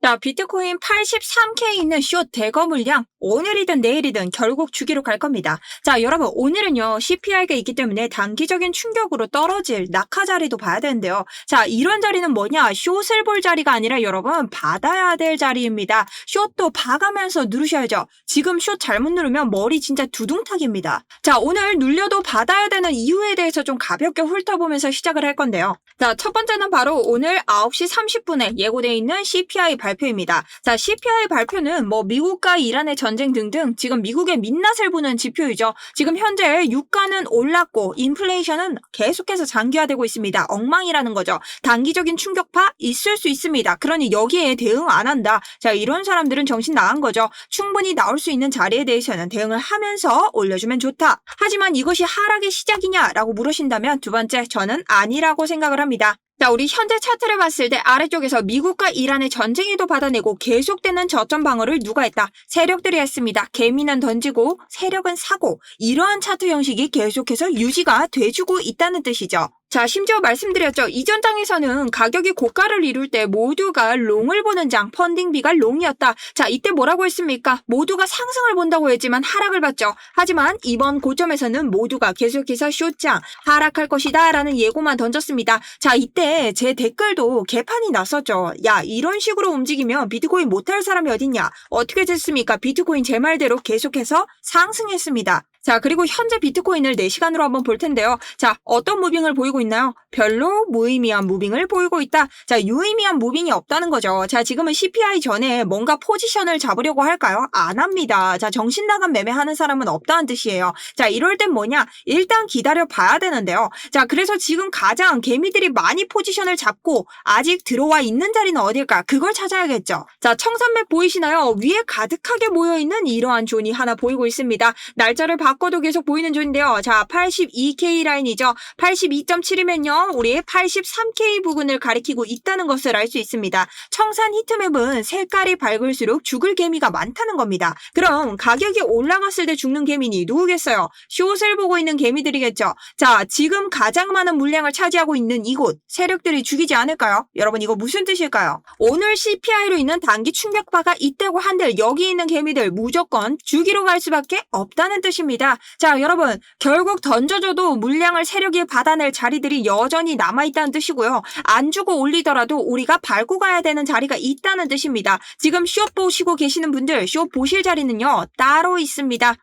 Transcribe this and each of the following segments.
자, 비트코인 83K 있는 숏 대거 물량 오늘이든 내일이든 결국 주기로 갈 겁니다. 자, 여러분 오늘은요 CPI가 있기 때문에 단기적인 충격으로 떨어질 낙하 자리도 봐야 되는데요. 자, 이런 자리는 뭐냐? 숏을 볼 자리가 아니라 여러분 받아야 될 자리입니다. 숏도 봐가면서 누르셔야죠. 지금 숏 잘못 누르면 머리 진짜 두둥탁입니다. 자, 오늘 눌려도 받아야 되는 이유에 대해서 좀 가볍게 훑어보면서 시작을 할 건데요. 자, 첫 번째는 바로 오늘 9시 30분에 예고되어 있는 CPI 발표입니다. 자, CPI 발표는 뭐 미국과 이란의 전쟁 등등 지금 미국의 민낯을 보는 지표이죠. 지금 현재 유가는 올랐고 인플레이션은 계속해서 장기화되고 있습니다. 엉망이라는 거죠. 단기적인 충격파 있을 수 있습니다. 그러니 여기에 대응 안 한다. 자, 이런 사람들은 정신 나간 거죠. 충분히 나올 수 있는 자리에 대해서는 대응을 하면서 올려주면 좋다. 하지만 이것이 하락의 시작이냐라고 물으신다면 두 번째, 저는 아니라고 생각을 합니다. 자, 우리 현재 차트를 봤을 때 아래쪽에서 미국과 이란의 전쟁에도 받아내고 계속되는 저점 방어를 누가 했다? 세력들이 했습니다. 개미는 던지고 세력은 사고, 이러한 차트 형식이 계속해서 유지가 돼주고 있다는 뜻이죠. 자, 심지어 말씀드렸죠. 이전 장에서는 가격이 고가를 이룰 때 모두가 롱을 보는 장, 펀딩비가 롱이었다. 자, 이때 뭐라고 했습니까? 모두가 상승을 본다고 했지만 하락을 봤죠. 하지만 이번 고점에서는 모두가 계속해서 숏장, 하락할 것이다 라는 예고만 던졌습니다. 자, 이때 제 댓글도 개판이 났었죠. 야, 이런 식으로 움직이면 비트코인 못할 사람이 어딨냐? 어떻게 됐습니까? 비트코인 제 말대로 계속해서 상승했습니다. 자, 그리고 현재 비트코인을 4시간으로 한번 볼 텐데요. 자, 어떤 무빙을 보이고 있나요? 별로 무의미한 무빙을 보이고 있다. 자, 유의미한 무빙이 없다는 거죠. 자, 지금은 CPI 전에 뭔가 포지션을 잡으려고 할까요? 안 합니다. 자, 정신 나간 매매하는 사람은 없다는 뜻이에요. 자, 이럴 땐 뭐냐? 일단 기다려 봐야 되는데요. 자, 그래서 지금 가장 개미들이 많이 포지션을 잡고 아직 들어와 있는 자리는 어딜까? 그걸 찾아야겠죠. 자, 청산맵 보이시나요? 위에 가득하게 모여있는 이러한 존이 하나 보이고 있습니다. 날짜를 바꿔도 계속 보이는 존인데요. 자, 82K 라인이죠. 82.7이면요. 우리 83K 부근을 가리키고 있다는 것을 알 수 있습니다. 청산 히트맵은 색깔이 밝을수록 죽을 개미가 많다는 겁니다. 그럼 가격이 올라갔을 때 죽는 개미니 누구겠어요? 숏을 보고 있는 개미들이겠죠. 자, 지금 가장 많은 물량을 차지하고 있는 이곳 세력들이 죽이지 않을까요? 여러분 이거 무슨 뜻일까요? 오늘 CPI로 인한 단기 충격파가 있다고 한들 여기 있는 개미들 무조건 죽이러 갈 수밖에 없다는 뜻입니다. 자, 여러분 결국 던져줘도 물량을 세력이 받아낼 자리들이 여전히 남아있다는 뜻이고요. 안 주고 올리더라도 우리가 밟고 가야 되는 자리가 있다는 뜻입니다. 지금 숏 보시고 계시는 분들 숏 보실 자리는요 따로 있습니다.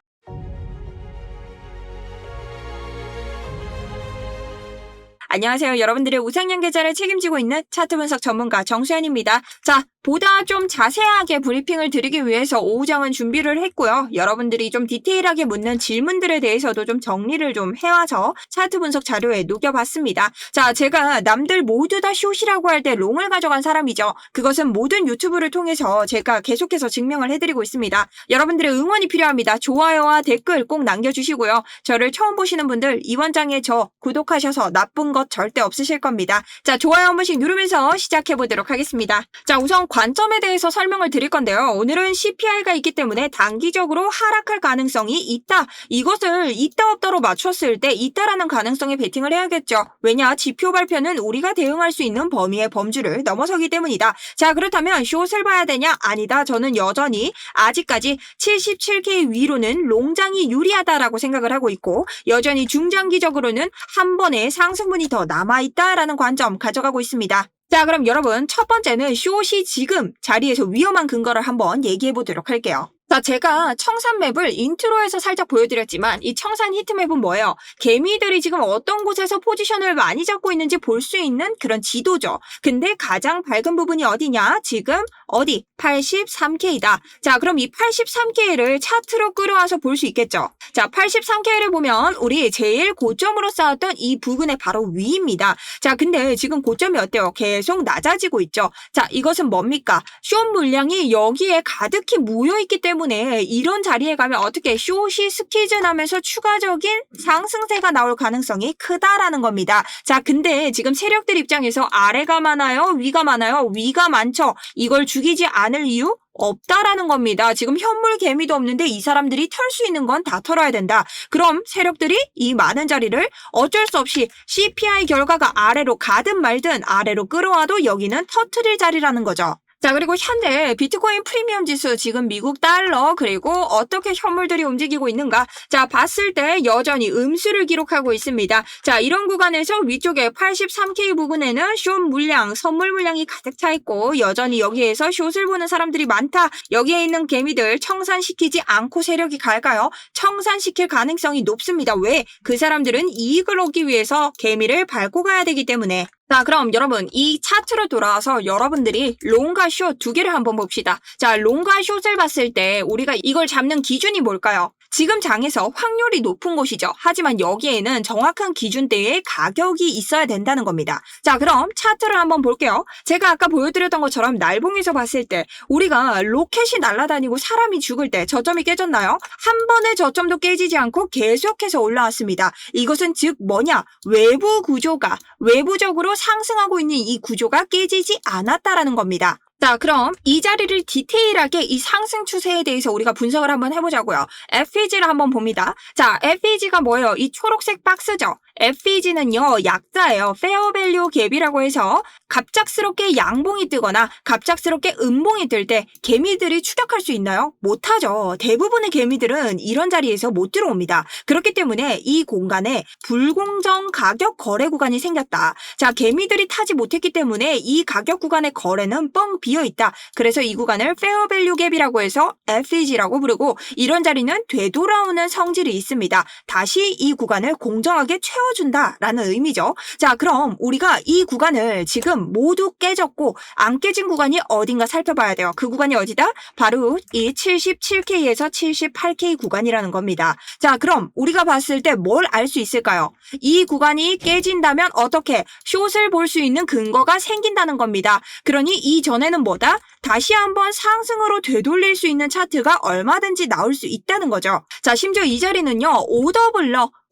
안녕하세요. 여러분들의 우상향 계좌를 책임지고 있는 차트 분석 전문가 정수현입니다. 자, 보다 좀 자세하게 브리핑을 드리기 위해서 오후장은 준비를 했고요. 여러분들이 좀 디테일하게 묻는 질문들에 대해서도 좀 정리를 좀 해와서 차트 분석 자료에 녹여봤습니다. 자, 제가 남들 모두 다 숏이라고 할 때 롱을 가져간 사람이죠. 그것은 모든 유튜브를 통해서 제가 계속해서 증명을 해드리고 있습니다. 여러분들의 응원이 필요합니다. 좋아요와 댓글 꼭 남겨주시고요. 저를 처음 보시는 분들 이번 장에 저 구독하셔서 나쁜 것 절대 없으실 겁니다. 자, 좋아요 한 번씩 누르면서 시작해보도록 하겠습니다. 자, 우선 관점에 대해서 설명을 드릴 건데요. 오늘은 CPI가 있기 때문에 단기적으로 하락할 가능성이 있다. 이것을 있다 없다로 맞췄을 때 있다라는 가능성에 베팅을 해야겠죠. 왜냐? 지표 발표는 우리가 대응할 수 있는 범위의 범주를 넘어서기 때문이다. 자, 그렇다면 숏을 봐야 되냐? 아니다. 저는 여전히 아직까지 77K 위로는 롱장이 유리하다라고 생각을 하고 있고 여전히 중장기적으로는 한 번의 상승분이 더 남아있다라는 관점 가져가고 있습니다. 자, 그럼 여러분 첫 번째는 숏이 지금 자리에서 위험한 근거를 한번 얘기해 보도록 할게요. 자, 제가 청산 맵을 인트로에서 살짝 보여드렸지만 이 청산 히트맵은 뭐예요? 개미들이 지금 어떤 곳에서 포지션을 많이 잡고 있는지 볼 수 있는 그런 지도죠. 근데 가장 밝은 부분이 어디냐? 지금 어디? 83K다. 자, 그럼 이 83K를 차트로 끌어와서 볼 수 있겠죠. 자, 83K를 보면 우리 제일 고점으로 쌓았던 이 부근의 바로 위입니다. 자, 근데 지금 고점이 어때요? 계속 낮아지고 있죠. 자, 이것은 뭡니까? 숏 물량이 여기에 가득히 모여있기 때문에 이런 자리에 가면 어떻게 숏이 스퀴즈 나면서 추가적인 상승세가 나올 가능성이 크다라는 겁니다. 자, 근데 지금 세력들 입장에서 아래가 많아요? 위가 많아요? 위가 많죠? 이걸 죽이지 않을 이유? 없다라는 겁니다. 지금 현물 개미도 없는데 이 사람들이 털 수 있는 건 다 털어야 된다. 그럼 세력들이 이 많은 자리를 어쩔 수 없이 CPI 결과가 아래로 가든 말든 아래로 끌어와도 여기는 터트릴 자리라는 거죠. 자, 그리고 현재 비트코인 프리미엄 지수 지금 미국 달러 그리고 어떻게 현물들이 움직이고 있는가? 자, 봤을 때 여전히 음수를 기록하고 있습니다. 자, 이런 구간에서 위쪽에 83K 부근에는 숏 물량, 선물 물량이 가득 차 있고 여전히 여기에서 숏을 보는 사람들이 많다. 여기에 있는 개미들 청산시키지 않고 세력이 갈까요? 청산시킬 가능성이 높습니다. 왜? 그 사람들은 이익을 얻기 위해서 개미를 밟고 가야 되기 때문에. 자, 그럼 여러분 이 차트로 돌아와서 여러분들이 롱과 숏 두 개를 한번 봅시다. 자, 롱과 숏을 봤을 때 우리가 이걸 잡는 기준이 뭘까요? 지금 장에서 확률이 높은 곳이죠. 하지만 여기에는 정확한 기준대의 가격이 있어야 된다는 겁니다. 자, 그럼 차트를 한번 볼게요. 제가 아까 보여드렸던 것처럼 날봉에서 봤을 때 우리가 로켓이 날아다니고 사람이 죽을 때 저점이 깨졌나요? 한 번의 저점도 깨지지 않고 계속해서 올라왔습니다. 이것은 즉 뭐냐? 외부 구조가 외부적으로 상승하고 있는 이 구조가 깨지지 않았다라는 겁니다. 자, 그럼 이 자리를 디테일하게 이 상승 추세에 대해서 우리가 분석을 한번 해보자고요. FEG를 한번 봅니다. 자, FEG가 뭐예요? 이 초록색 박스죠. FEG는요, 약자예요. 페어 밸류 갭이라고 해서 갑작스럽게 양봉이 뜨거나 갑작스럽게 음봉이 뜰 때 개미들이 추격할 수 있나요? 못하죠. 대부분의 개미들은 이런 자리에서 못 들어옵니다. 그렇기 때문에 이 공간에 불공정 가격 거래 구간이 생겼다. 자, 개미들이 타지 못했기 때문에 이 가격 구간의 거래는 뻥 비어있다. 그래서 이 구간을 페어 밸류 갭이라고 해서 FEG라고 부르고 이런 자리는 되돌아오는 성질이 있습니다. 다시 이 구간을 공정하게 채워준다라는 의미죠. 자, 그럼 우리가 이 구간을 지금 모두 깨졌고 안 깨진 구간이 어딘가 살펴봐야 돼요. 그 구간이 어디다? 바로 이 77K에서 78K 구간이라는 겁니다. 자, 그럼 우리가 봤을 때 뭘 알 수 있을까요? 이 구간이 깨진다면 어떻게 숏을 볼 수 있는 근거가 생긴다는 겁니다. 그러니 이전에는 뭐다? 다시 한번 상승으로 되돌릴 수 있는 차트가 얼마든지 나올 수 있다는 거죠. 자, 심지어 이 자리는요,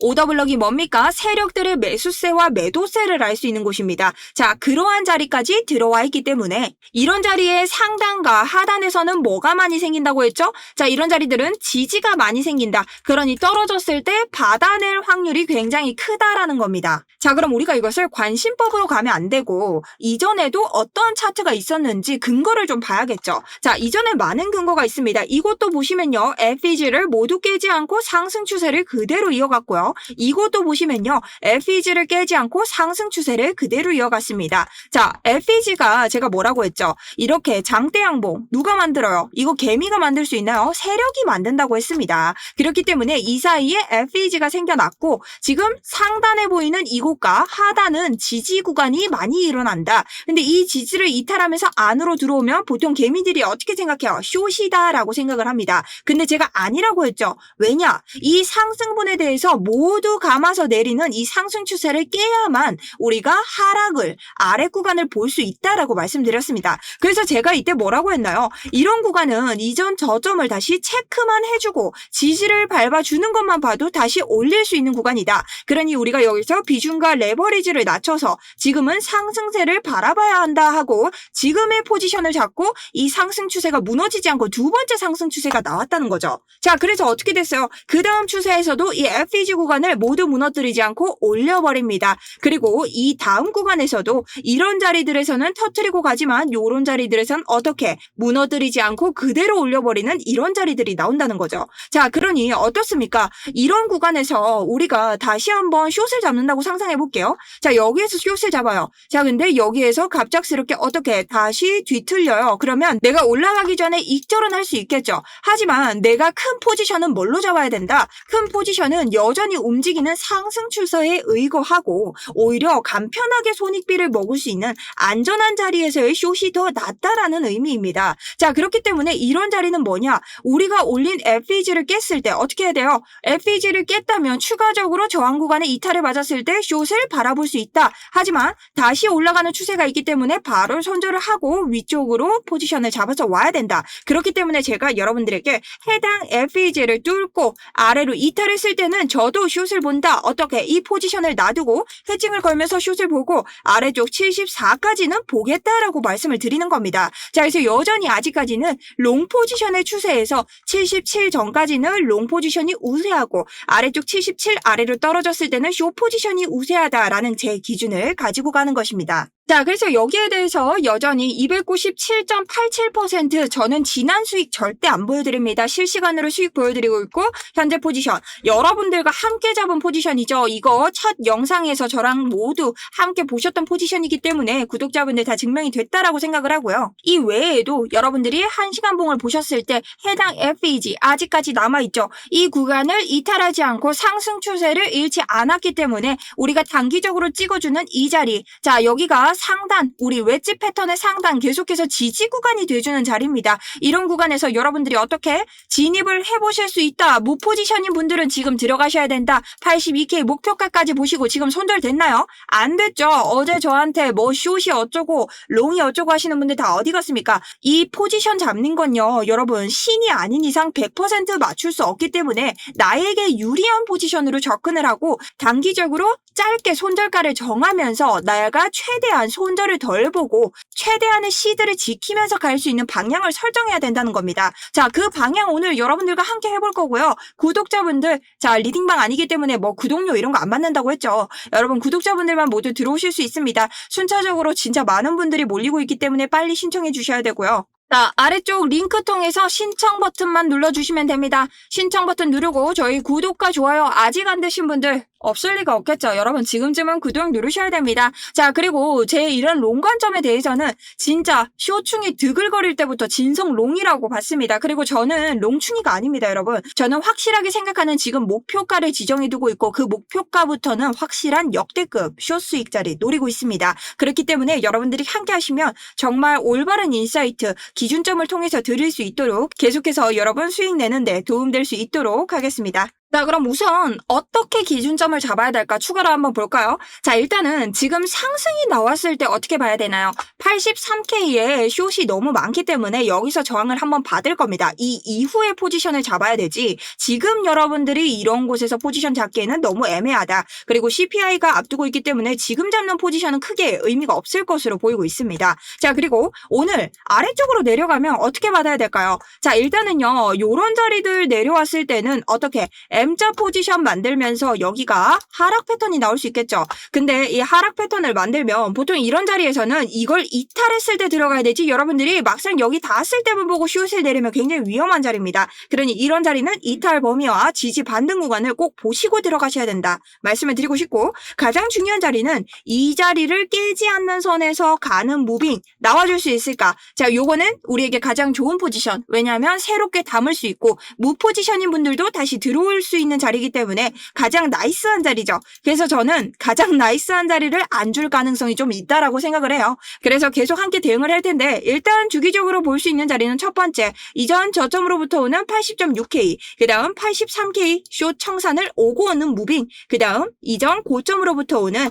오더블럭이 뭡니까? 세력들의 매수세와 매도세를 알 수 있는 곳입니다. 자, 그러한 자리까지 들어와 있기 때문에 이런 자리에 상단과 하단에서는 뭐가 많이 생긴다고 했죠? 자, 이런 자리들은 지지가 많이 생긴다. 그러니 떨어졌을 때 받아낼 확률이 굉장히 크다라는 겁니다. 자, 그럼 우리가 이것을 관심법으로 가면 안 되고 이전에도 어떤 차트가 있었는지 근거를 좀 봐야겠죠. 자, 이전에 많은 근거가 있습니다. 이것도 보시면요, FEG를 모두 깨지 않고 상승 추세를 그대로 이어갔고요. 이것도 보시면요, FEG를 깨지 않고 상승 추세를 그대로 이어갔습니다. 자, FEG가 제가 뭐라고 했죠? 이렇게 장대 양봉 누가 만들어요? 이거 개미가 만들 수 있나요? 세력이 만든다고 했습니다. 그렇기 때문에 이 사이에 FEG가 생겨났고 지금 상단에 보이는 이곳과 하단은 지지 구간이 많이 일어난다. 근데 이 지지를 이탈하면서 안으로 들어오면 보통 개미들이 어떻게 생각해요? 숏이다라고 생각을 합니다. 근데 제가 아니라고 했죠. 왜냐? 이 상승분에 대해서 모두 감아서 내리는 이 상승 추세를 깨야만 우리가 하락을 아래 구간을 볼 수 있다라고 말씀드렸습니다. 그래서 제가 이때 뭐라고 했나요? 이런 구간은 이전 저점을 다시 체크만 해주고 지지를 밟아주는 것만 봐도 다시 올릴 수 있는 구간이다. 그러니 우리가 여기서 비중과 레버리지를 낮춰서 지금은 상승세를 바라봐야 한다 하고 지금의 포지션을 잡고 이 상승 추세가 무너지지 않고 두 번째 상승 추세가 나왔다는 거죠. 자, 그래서 어떻게 됐어요? 그 다음 추세에서도 이 FEG 구간을 모두 무너뜨리지 않고 올려버립니다. 그리고 이 다음 구간에서도 이런 자리들에서는 터뜨리고 가지만 이런 자리들에서는 어떻게 무너뜨리지 않고 그대로 올려버리는 이런 자리들이 나온다는 거죠. 자, 그러니 어떻습니까? 이런 구간에서 우리가 다시 한번 숏을 잡는다고 상상해 볼게요. 자, 여기에서 숏을 잡아요. 자, 근데 여기에서 갑작스럽게 어떻게 다시 뒤틀려요. 그러면 내가 올라가기 전에 익절은 할 수 있겠죠. 하지만 내가 큰 포지션은 뭘로 잡아야 된다? 큰 포지션은 여전히 움직이는 상승 추세에 의거하고 오히려 간편하게 손익비를 먹을 수 있는 안전한 자리에서의 숏이 더 낫다라는 의미입니다. 자, 그렇기 때문에 이런 자리는 뭐냐? 우리가 올린 FEG를 깼을 때 어떻게 해야 돼요? FEG를 깼다면 추가적으로 저항 구간에 이탈을 맞았을 때 숏을 바라볼 수 있다. 하지만 다시 올라가는 추세가 있기 때문에 바로 손절을 하고 위쪽으로 포지션을 잡아서 와야 된다. 그렇기 때문에 제가 여러분들에게 해당 FEG를 뚫고 아래로 이탈했을 때는 저도 숏을 본다. 어떻게? 이 포지션을 놔두고 헤징을 걸면서 숏을 보고 아래쪽 74까지는 보겠다라고 말씀을 드리는 겁니다. 자, 그래서 여전히 아직까지는 롱 포지션의 추세에서 77 전까지는 롱 포지션이 우세하고 아래쪽 77 아래로 떨어졌을 때는 숏 포지션이 우세하다라는 제 기준을 가지고 가는 것입니다. 자, 그래서 여기에 대해서 여전히 297.87% 저는 지난 수익 절대 안 보여드립니다. 실시간으로 수익 보여드리고 있고 현재 포지션 여러분들과 함께 잡은 포지션이죠. 이거 첫 영상에서 저랑 모두 함께 보셨던 포지션이기 때문에 구독자분들 다 증명이 됐다라고 생각을 하고요. 이 외에도 여러분들이 1시간 봉을 보셨을 때 해당 FEG 아직까지 남아있죠. 이 구간을 이탈하지 않고 상승 추세를 잃지 않았기 때문에 우리가 단기적으로 찍어주는 이 자리, 자 여기가 상단, 우리 웨지 패턴의 상단 계속해서 지지 구간이 돼주는 자리입니다. 이런 구간에서 여러분들이 어떻게 진입을 해보실 수 있다. 무포지션인 분들은 지금 들어가셔야 된다. 82K 목표가까지 보시고 지금 손절됐나요? 안 됐죠. 어제 저한테 뭐 숏이 어쩌고 롱이 어쩌고 하시는 분들 다 어디 갔습니까? 이 포지션 잡는 건요. 여러분 신이 아닌 이상 100% 맞출 수 없기 때문에 나에게 유리한 포지션으로 접근을 하고 단기적으로 짧게 손절가를 정하면서 나가 최대한 손절을 덜 보고 최대한의 시드를 지키면서 갈 수 있는 방향을 설정해야 된다는 겁니다. 자, 그 방향 오늘 여러분들과 함께 해볼 거고요. 구독자분들, 자 리딩방 아니기 때문에 뭐 구독료 이런 거 안 받는다고 했죠. 여러분 구독자분들만 모두 들어오실 수 있습니다. 순차적으로 진짜 많은 분들이 몰리고 있기 때문에 빨리 신청해 주셔야 되고요. 자, 아래쪽 링크 통해서 신청 버튼만 눌러주시면 됩니다. 신청 버튼 누르고 저희 구독과 좋아요 아직 안 되신 분들 없을 리가 없겠죠. 여러분 지금쯤은 구독 누르셔야 됩니다. 자, 그리고 제 이런 롱 관점에 대해서는 진짜 쇼충이 드글거릴 때부터 진성 롱이라고 봤습니다. 그리고 저는 롱충이가 아닙니다, 여러분. 저는 확실하게 생각하는 지금 목표가를 지정해두고 있고 그 목표가부터는 확실한 역대급 숏 수익자리 노리고 있습니다. 그렇기 때문에 여러분들이 함께 하시면 정말 올바른 인사이트, 기준점을 통해서 드릴 수 있도록 계속해서 여러분 수익 내는데 도움될 수 있도록 하겠습니다. 자, 그럼 우선 어떻게 기준점을 잡아야 될까 추가로 한번 볼까요? 자, 일단은 지금 상승이 나왔을 때 어떻게 봐야 되나요? 83K에 숏이 너무 많기 때문에 여기서 저항을 한번 받을 겁니다. 이 이후에 포지션을 잡아야 되지 지금 여러분들이 이런 곳에서 포지션 잡기에는 너무 애매하다. 그리고 CPI가 앞두고 있기 때문에 지금 잡는 포지션은 크게 의미가 없을 것으로 보이고 있습니다. 자, 그리고 오늘 아래쪽으로 내려가면 어떻게 받아야 될까요? 자, 일단은요 요런 자리들 내려왔을 때는 어떻게 M자 포지션 만들면서 여기가 하락 패턴이 나올 수 있겠죠. 근데 이 하락 패턴을 만들면 보통 이런 자리에서는 이걸 이탈했을 때 들어가야 되지 여러분들이 막상 여기 닿았을 때만 보고 숏을 내리면 굉장히 위험한 자리입니다. 그러니 이런 자리는 이탈 범위와 지지 반등 구간을 꼭 보시고 들어가셔야 된다 말씀을 드리고 싶고, 가장 중요한 자리는 이 자리를 깨지 않는 선에서 가는 무빙 나와줄 수 있을까. 자, 요거는 우리에게 가장 좋은 포지션, 왜냐하면 새롭게 담을 수 있고 무포지션인 분들도 다시 들어올 수 있는 자리이기 때문에 가장 나이스한 자리죠. 그래서 저는 가장 나이스한 자리를 안 줄 가능성이 좀 있다라고 생각을 해요. 그래서 계속 함께 대응을 할 텐데 일단 주기적으로 볼 수 있는 자리는 첫 번째 이전 저점으로부터 오는 80.6K, 그 다음 83K 숏 청산을 오고 오는 무빙, 그 다음 이전 고점으로부터 오는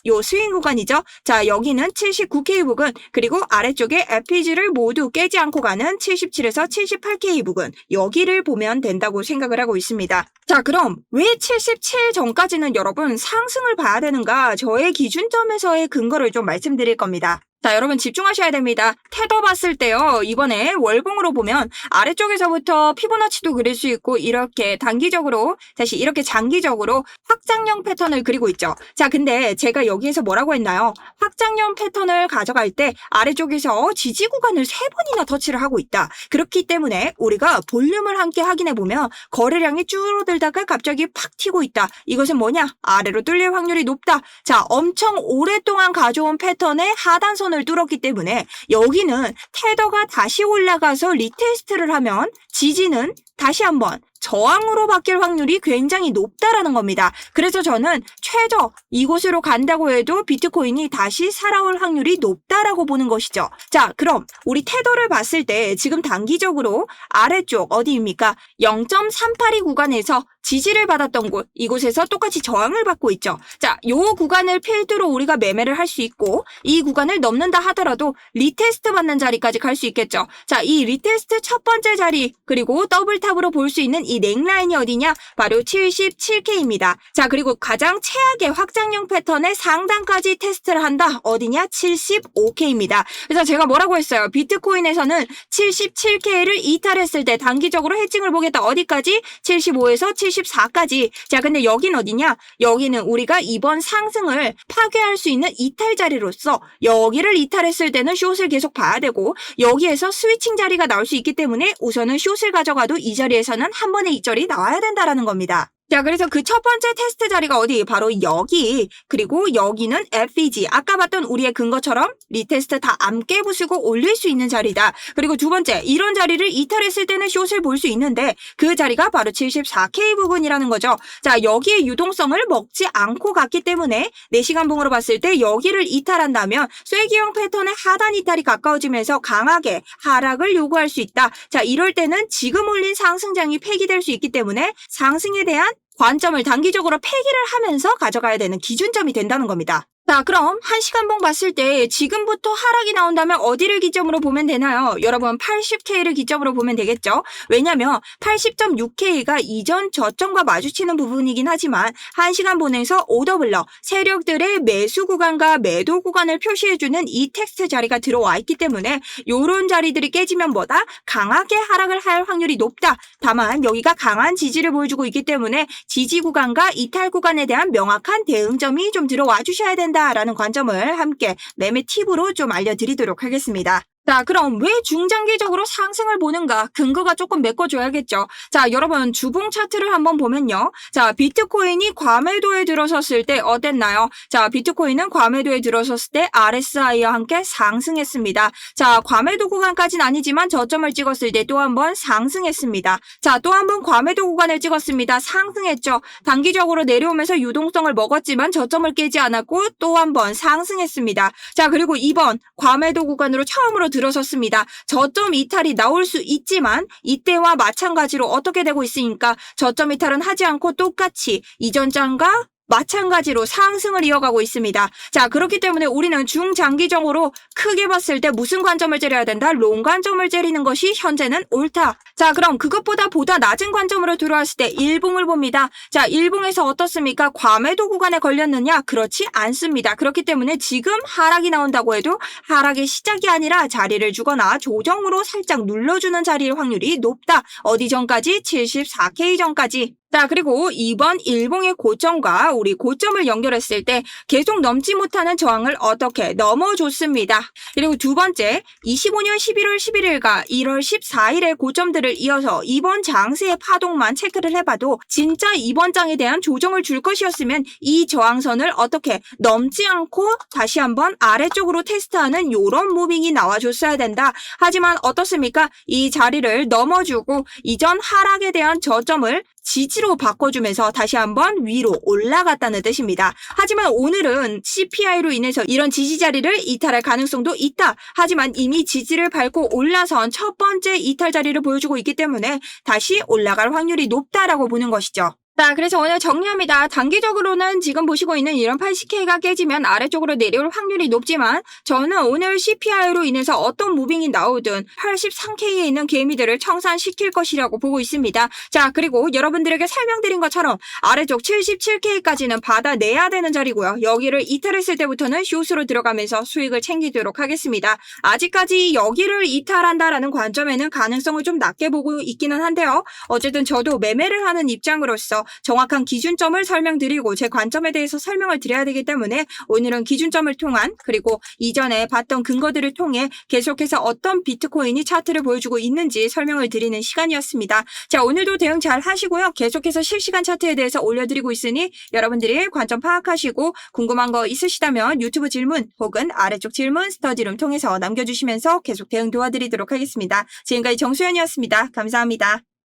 요 스윙 구간이죠. 자, 여기는 79K 부근, 그리고 아래쪽에 FPG를 모두 깨지 않고 가는 77에서 78K 부근, 여기를 보면 된다고 생각을 하고 있습니다. 자, 그럼 왜 77 전까지는 여러분 상승을 봐야 되는가, 저의 기준점에서의 근거를 좀 말씀드릴 겁니다. 자, 여러분 집중하셔야 됩니다. 테더 봤을 때요, 이번에 월봉으로 보면 아래쪽에서부터 피보나치도 그릴 수 있고 이렇게 단기적으로 다시 이렇게 장기적으로 확장형 패턴을 그리고 있죠. 자, 근데 제가 여기에서 뭐라고 했나요? 확장형 패턴을 가져갈 때 아래쪽에서 지지 구간을 3번이나 터치를 하고 있다. 그렇기 때문에 우리가 볼륨을 함께 확인해 보면 거래량이 줄어들다가 갑자기 팍 튀고 있다. 이것은 뭐냐? 아래로 뚫릴 확률이 높다. 자, 엄청 오랫동안 가져온 패턴의 하단선 을 뚫었기 때문에 여기는 테더가 다시 올라가서 리테스트를 하면 지지는 다시 한번 저항으로 바뀔 확률이 굉장히 높다라는 겁니다. 그래서 저는 최저 이곳으로 간다고 해도 비트코인이 다시 살아올 확률이 높다라고 보는 것이죠. 자, 그럼 우리 테더를 봤을 때 지금 단기적으로 아래쪽 어디입니까? 0.382 구간에서 지지를 받았던 곳, 이곳에서 똑같이 저항을 받고 있죠. 자, 요 구간을 필두로 우리가 매매를 할 수 있고 이 구간을 넘는다 하더라도 리테스트 받는 자리까지 갈 수 있겠죠. 자, 이 리테스트 첫 번째 자리, 그리고 더블탑으로 볼 수 있는 이 넥라인이 어디냐? 바로 77K입니다. 자, 그리고 가장 최악의 확장형 패턴의 상단까지 테스트를 한다. 어디냐? 75K입니다. 그래서 제가 뭐라고 했어요? 비트코인에서는 77K를 이탈했을 때 단기적으로 해칭을 보겠다. 어디까지? 75에서 70 74까지. 자, 근데 여긴 어디냐? 여기는 우리가 이번 상승을 파괴할 수 있는 이탈 자리로서 여기를 이탈했을 때는 숏을 계속 봐야 되고 여기에서 스위칭 자리가 나올 수 있기 때문에 우선은 숏을 가져가도 이 자리에서는 한 번에 이절이 나와야 된다라는 겁니다. 자, 그래서 그 첫 번째 테스트 자리가 어디? 바로 여기. 그리고 여기는 FEG. 아까 봤던 우리의 근거처럼 리테스트 다 암깨 부수고 올릴 수 있는 자리다. 그리고 두 번째, 이런 자리를 이탈했을 때는 숏을 볼 수 있는데 그 자리가 바로 74K 부근이라는 거죠. 자, 여기에 유동성을 먹지 않고 갔기 때문에 4시간 봉으로 봤을 때 여기를 이탈한다면 쐐기형 패턴의 하단 이탈이 가까워지면서 강하게 하락을 요구할 수 있다. 자, 이럴 때는 지금 올린 상승장이 폐기될 수 있기 때문에 상승에 대한 관점을 단기적으로 폐기를 하면서 가져가야 되는 기준점이 된다는 겁니다. 자, 그럼 1시간봉 봤을 때 지금부터 하락이 나온다면 어디를 기점으로 보면 되나요? 여러분 80K를 기점으로 보면 되겠죠? 왜냐면 80.6K가 이전 저점과 마주치는 부분이긴 하지만 1시간봉에서 오더블럭 세력들의 매수 구간과 매도 구간을 표시해주는 이 텍스트 자리가 들어와 있기 때문에 이런 자리들이 깨지면 뭐다? 강하게 하락을 할 확률이 높다. 다만 여기가 강한 지지를 보여주고 있기 때문에 지지 구간과 이탈 구간에 대한 명확한 대응점이 좀 들어와 주셔야 된다. 라는 관점을 함께 매매 팁으로 좀 알려드리도록 하겠습니다. 자, 그럼 왜 중장기적으로 상승을 보는가? 근거가 조금 메꿔줘야겠죠. 자, 여러분 주봉 차트를 한번 보면요. 자, 비트코인이 과매도에 들어섰을 때 어땠나요? 자, 비트코인은 과매도에 들어섰을 때 RSI와 함께 상승했습니다. 자, 과매도 구간까지는 아니지만 저점을 찍었을 때 또 한 번 상승했습니다. 자, 또 한 번 과매도 구간을 찍었습니다. 상승했죠. 단기적으로 내려오면서 유동성을 먹었지만 저점을 깨지 않았고 또 한 번 상승했습니다. 자, 그리고 이번 과매도 구간으로 처음으로 들어섰습니다. 저점 이탈이 나올 수 있지만 이때와 마찬가지로 어떻게 되고 있으니까 저점 이탈은 하지 않고 똑같이 이전 장과 마찬가지로 상승을 이어가고 있습니다. 자, 그렇기 때문에 우리는 중장기적으로 크게 봤을 때 무슨 관점을 째려야 된다? 롱 관점을 째리는 것이 현재는 옳다. 자, 그럼 그것보다 보다 낮은 관점으로 들어왔을 때 일봉을 봅니다. 자, 일봉에서 어떻습니까? 과매도 구간에 걸렸느냐? 그렇지 않습니다. 그렇기 때문에 지금 하락이 나온다고 해도 하락의 시작이 아니라 자리를 주거나 조정으로 살짝 눌러주는 자리일 확률이 높다. 어디 전까지? 74K 전까지. 자, 그리고 이번 일봉의 고점과 우리 고점을 연결했을 때 계속 넘지 못하는 저항을 어떻게 넘어줬습니다. 그리고 두 번째, 25년 11월 11일과 1월 14일의 고점들을 이어서 이번 장세의 파동만 체크를 해봐도 진짜 이번 장에 대한 조정을 줄 것이었으면 이 저항선을 어떻게 넘지 않고 다시 한번 아래쪽으로 테스트하는 이런 무빙이 나와줬어야 된다. 하지만 어떻습니까? 이 자리를 넘어주고 이전 하락에 대한 저점을 지지로 바꿔주면서 다시 한번 위로 올라갔다는 뜻입니다. 하지만 오늘은 CPI로 인해서 이런 지지 자리를 이탈할 가능성도 있다. 하지만 이미 지지를 밟고 올라선 첫 번째 이탈 자리를 보여주고 있기 때문에 다시 올라갈 확률이 높다라고 보는 것이죠. 자, 그래서 오늘 정리합니다. 단기적으로는 지금 보시고 있는 이런 80K가 깨지면 아래쪽으로 내려올 확률이 높지만 저는 오늘 CPI로 인해서 어떤 무빙이 나오든 83K에 있는 개미들을 청산시킬 것이라고 보고 있습니다. 자, 그리고 여러분들에게 설명드린 것처럼 아래쪽 77K까지는 받아내야 되는 자리고요. 여기를 이탈했을 때부터는 숏으로 들어가면서 수익을 챙기도록 하겠습니다. 아직까지 여기를 이탈한다라는 관점에는 가능성을 좀 낮게 보고 있기는 한데요. 어쨌든 저도 매매를 하는 입장으로서 정확한 기준점을 설명드리고 제 관점에 대해서 설명을 드려야 되기 때문에 오늘은 기준점을 통한 그리고 이전에 봤던 근거들을 통해 계속해서 어떤 비트코인이 차트를 보여주고 있는지 설명을 드리는 시간이었습니다. 자, 오늘도 대응 잘 하시고요. 계속해서 실시간 차트에 대해서 올려드리고 있으니 여러분들이 관점 파악하시고 궁금한 거 있으시다면 유튜브 질문 혹은 아래쪽 질문 스터디룸 통해서 남겨주시면서 계속 대응 도와드리도록 하겠습니다. 지금까지 정수연이었습니다. 감사합니다.